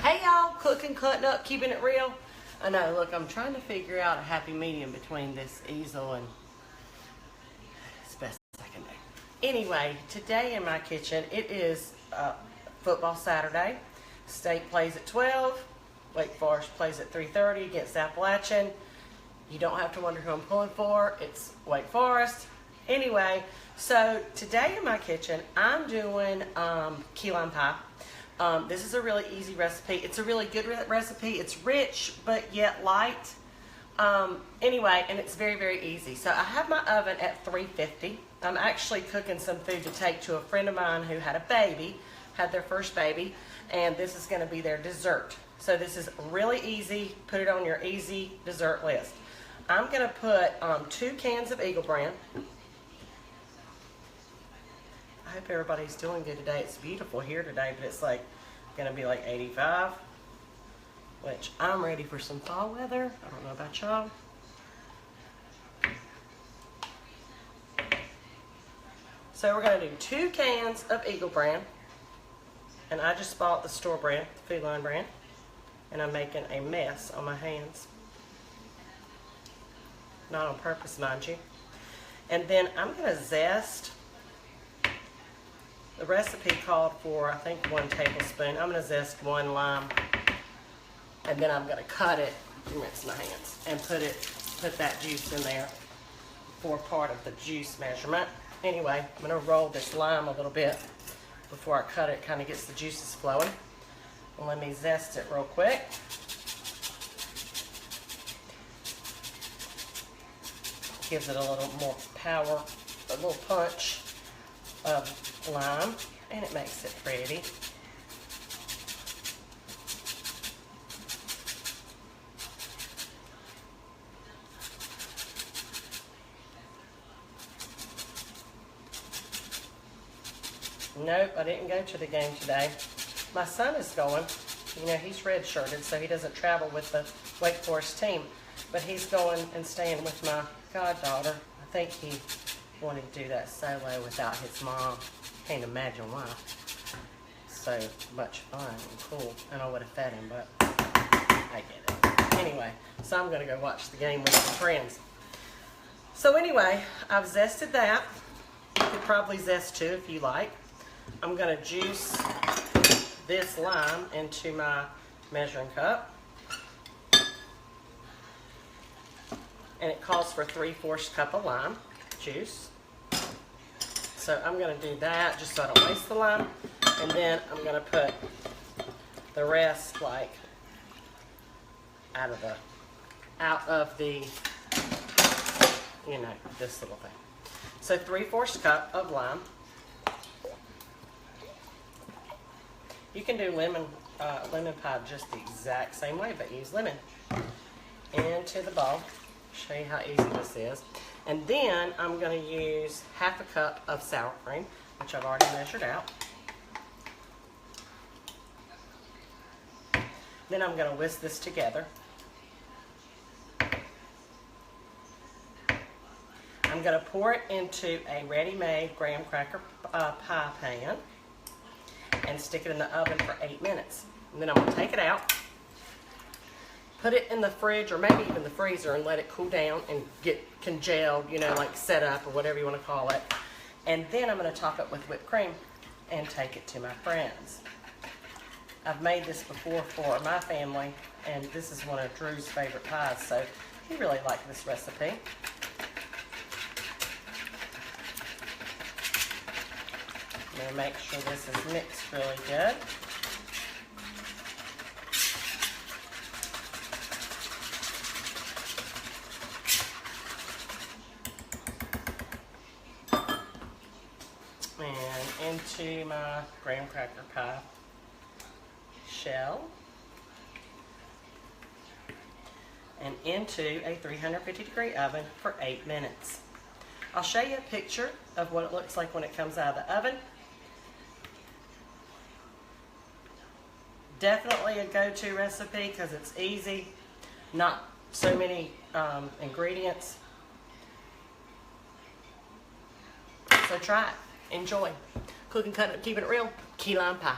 Hey y'all, cooking, cutting up, keeping it real. I know, look, I'm trying to figure out a happy medium between this easel and it's the best I can do. Anyway, today in my kitchen, it is football Saturday. State plays at 12. Wake Forest plays at 3:30 against Appalachian. You don't have to wonder who I'm pulling for. It's Wake Forest. Anyway, so today in my kitchen, I'm doing key lime pie. This is a really easy recipe. It's a really good recipe. It's rich, but yet light. Anyway, and it's very, very easy. So I have my oven at 350. I'm actually cooking some food to take to a friend of mine who had a baby, had their first baby, and this is going to be their dessert. So this is really easy. Put it on your easy dessert list. I'm going to put 2 cans of Eagle brand. I hope everybody's doing good today. It's beautiful here today, but it's like going to be like 85, which I'm ready for some fall weather. I don't know about y'all. So we're going to do 2 cans of Eagle brand, and I just bought the store brand, the Food Line brand, and I'm making a mess on my hands. Not on purpose, mind you. And then I'm going to zest. The recipe called for, I think, 1 tablespoon. I'm going to zest 1 lime, and then I'm going to cut it, rinse my hands, and put that juice in there for part of the juice measurement. Anyway, I'm going to roll this lime a little bit before I cut it. Kind of gets the juices flowing. And let me zest it real quick. Gives it a little more power, a little punch of lime, and it makes it pretty. Nope, I didn't go to the game today. My son is going. You know, he's redshirted, so he doesn't travel with the Wake Forest team, but he's going and staying with my goddaughter. I think he wanted to do that solo without his mom. Can't imagine why. So much fun and cool. And I would have fed him, but I get it. Anyway, so I'm going to go watch the game with some friends. So anyway, I've zested that. You could probably zest 2 if you like. I'm going to juice this lime into my measuring cup. And it calls for 3/4 cup of lime juice. So I'm going to do that just so I don't waste the lime. And then I'm going to put the rest like out of the, you know, this little thing. So 3/4 cup of lime. You can do lemon pie just the exact same way, but use lemon. Into the bowl. Show you how easy this is. And then I'm going to use 1/2 cup of sour cream, which I've already measured out. Then I'm going to whisk this together. I'm going to pour it into a ready-made graham cracker pie pan and stick it in the oven for 8 minutes. And then I'm going to take it out, put it in the fridge or maybe even the freezer and let it cool down and get congealed, you know, like set up or whatever you want to call it. And then I'm going to top it with whipped cream and take it to my friends. I've made this before for my family, and this is one of Drew's favorite pies, so he really liked this recipe. I'm going to make sure this is mixed really good. And into my graham cracker pie shell. And into a 350-degree oven for 8 minutes. I'll show you a picture of what it looks like when it comes out of the oven. Definitely a go-to recipe because it's easy, not so many ingredients. So try it. Enjoy. Cooking, cutting, keeping it real. Key lime pie.